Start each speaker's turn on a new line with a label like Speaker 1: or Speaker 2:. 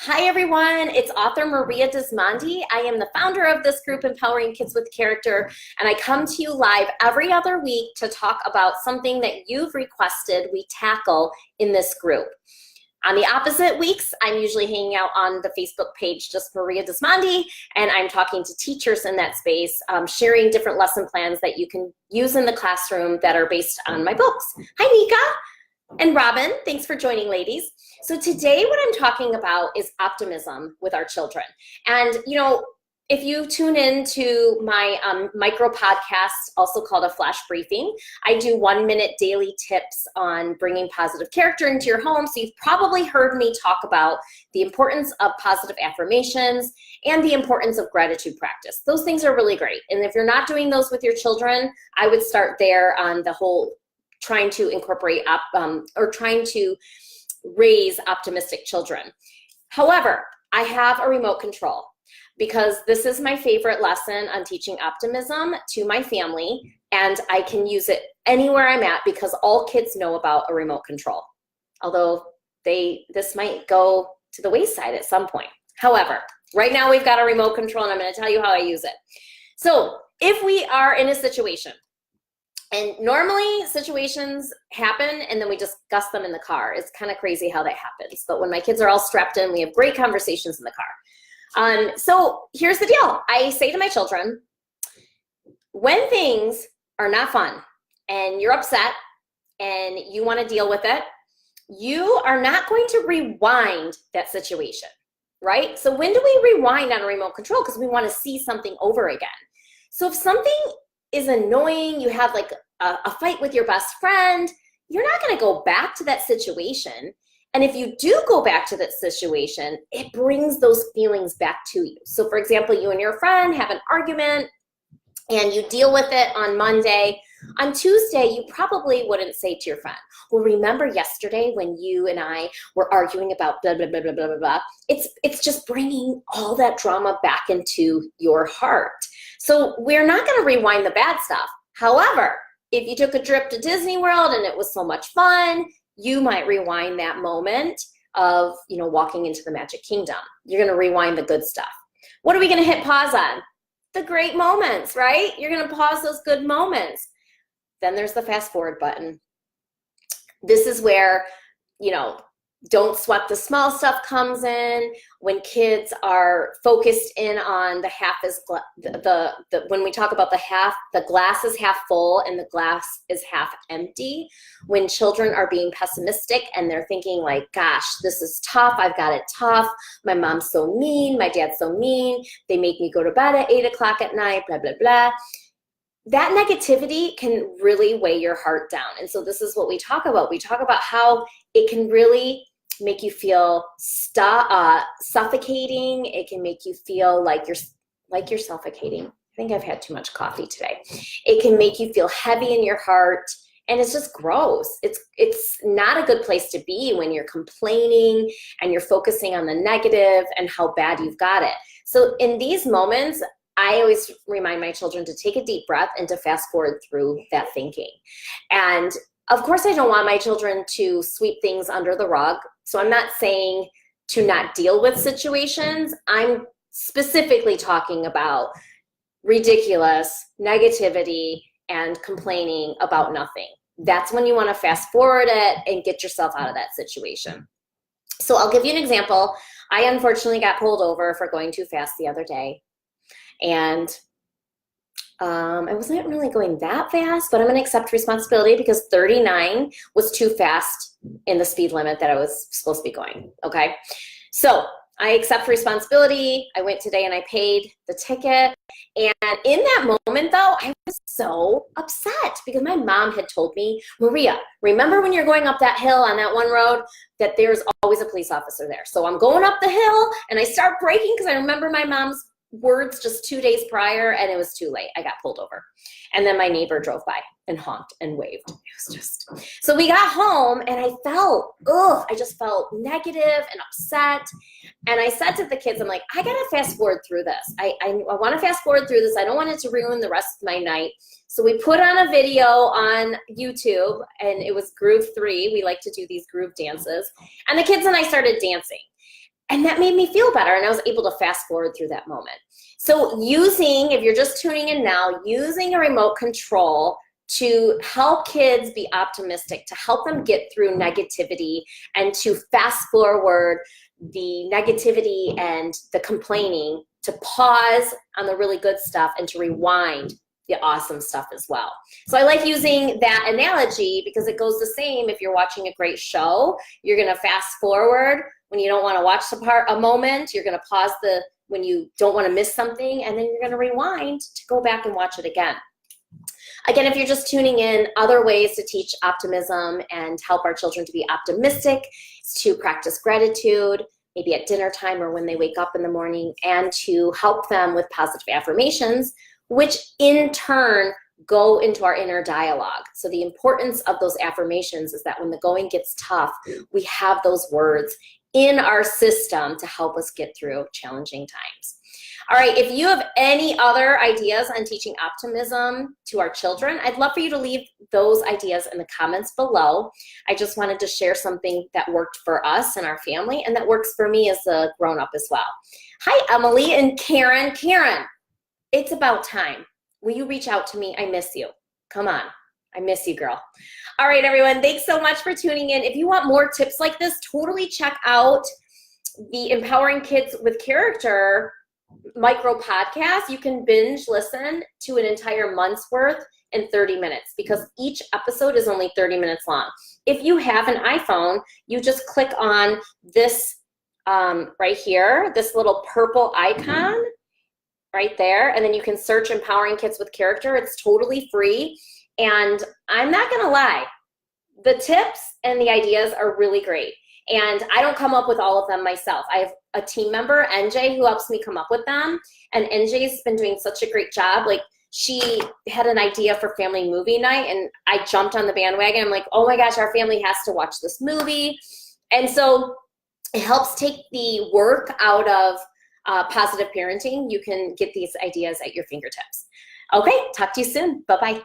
Speaker 1: Hi everyone, it's author Maria Dismondy. I am the founder of this group, Empowering Kids with Character, and I come to you live every other week to talk about something that you've requested we tackle in this group. On the opposite weeks, I'm usually hanging out on the Facebook page, just Maria Dismondy, and I'm talking to teachers in that space, sharing different lesson plans that you can use in the classroom that are based on my books. Hi Nika and Robin, thanks for joining, ladies. So today what I'm talking about is optimism with our children. And you know, if you tune in to my micro podcast, also called a flash briefing, I do 1-minute daily tips on bringing positive character into your home. So you've probably heard me talk about the importance of positive affirmations and the importance of gratitude practice. Those things are really great. And if you're not doing those with your children, I would start there on the whole trying to incorporate or trying to raise optimistic children. However, I have a remote control because this is my favorite lesson on teaching optimism to my family, and I can use it anywhere I'm at because all kids know about a remote control, although this might go to the wayside at some point. However, right now we've got a remote control and I'm going to tell you how I use it. So if we are in a situation, and normally situations happen and then we discuss them in the car. It's kind of crazy how that happens. But when my kids are all strapped in, we have great conversations in the car. So here's the deal. I say to my children, when things are not fun and you're upset and you want to deal with it, you are not going to rewind that situation, right? So when do we rewind on a remote control? Because we want to see something over again. So if something is annoying, you have like a fight with your best friend, you're not going to go back to that situation. And if you do go back to that situation, it brings those feelings back to you. So for example, you and your friend have an argument and you deal with it on Monday. On Tuesday, you probably wouldn't say to your friend, well, remember yesterday when you and I were arguing about blah, blah, blah, blah, blah, blah, blah. It's just bringing all that drama back into your heart. So we're not going to rewind the bad stuff. However, if you took a trip to Disney World and it was so much fun, you might rewind that moment of, you know, walking into the Magic Kingdom. You're going to rewind the good stuff. What are we going to hit pause on? The great moments, right? You're going to pause those good moments. Then there's the fast forward button. This is where, you know, don't sweat the small stuff comes in. When kids are focused in on the half is when we talk about the glass is half full and the glass is half empty. When children are being pessimistic and they're thinking like, gosh, this is tough. I've got it tough. My mom's so mean. My dad's so mean. They make me go to bed at 8 o'clock at night, blah, blah, blah. That negativity can really weigh your heart down. And so this is what we talk about. We talk about how it can really make you feel suffocating. It can make you feel like you're suffocating. I think I've had too much coffee today. It can make you feel heavy in your heart, and it's just gross. It's not a good place to be when you're complaining and you're focusing on the negative and how bad you've got it. So in these moments, I always remind my children to take a deep breath and to fast forward through that thinking. And of course, I don't want my children to sweep things under the rug. So I'm not saying to not deal with situations. I'm specifically talking about ridiculous negativity and complaining about nothing. That's when you want to fast forward it and get yourself out of that situation. So I'll give you an example. I unfortunately got pulled over for going too fast the other day. And I wasn't really going that fast, but I'm going to accept responsibility because 39 was too fast in the speed limit that I was supposed to be going. Okay. So I accept responsibility. I went today and I paid the ticket. And in that moment though, I was so upset because my mom had told me, Maria, remember when you're going up that hill on that one road that there's always a police officer there. So I'm going up the hill and I start braking because I remember my mom's words just 2 days prior, and it was too late. I got pulled over. And then my neighbor drove by and honked and waved. It was just, so we got home and I just felt negative and upset. And I said to the kids, I'm like, I got to fast forward through this. I want to fast forward through this. I don't want it to ruin the rest of my night. So we put on a video on YouTube, and it was Groove 3. We like to do these groove dances. And the kids and I started dancing. And that made me feel better, and I was able to fast forward through that moment. So using, if you're just tuning in now, using a remote control to help kids be optimistic, to help them get through negativity, and to fast forward the negativity and the complaining, to pause on the really good stuff and to rewind the awesome stuff as well. So I like using that analogy because it goes the same. If you're watching a great show, you're going to fast forward when you don't want to watch a moment. You're going to pause when you don't want to miss something, and then you're going to rewind to go back and watch it again. Again, if you're just tuning in, other ways to teach optimism and help our children to be optimistic is to practice gratitude, maybe at dinner time or when they wake up in the morning, and to help them with positive affirmations, which in turn go into our inner dialogue. So the importance of those affirmations is that when the going gets tough, we have those words in our system to help us get through challenging times. All right, if you have any other ideas on teaching optimism to our children, I'd love for you to leave those ideas in the comments below. I just wanted to share something that worked for us and our family, and that works for me as a grown-up as well. Hi, Emily and Karen. Karen, it's about time. Will you reach out to me? I miss you. Come on. I miss you, girl. All right, everyone. Thanks so much for tuning in. If you want more tips like this, totally check out the Empowering Kids with Character micro podcast. You can binge listen to an entire month's worth in 30 minutes because each episode is only 30 minutes long. If you have an iPhone, you just click on this right here, this little purple icon right there, and then you can search Empowering Kids with Character. It's totally free, and I'm not gonna lie, the tips and the ideas are really great, and I don't come up with all of them myself. I have a team member, NJ, who helps me come up with them, and NJ's been doing such a great job. Like, she had an idea for family movie night, and I jumped on the bandwagon. I'm like, oh my gosh, our family has to watch this movie. And so it helps take the work out of positive parenting. You can get these ideas at your fingertips. Okay, talk to you soon. Bye-bye.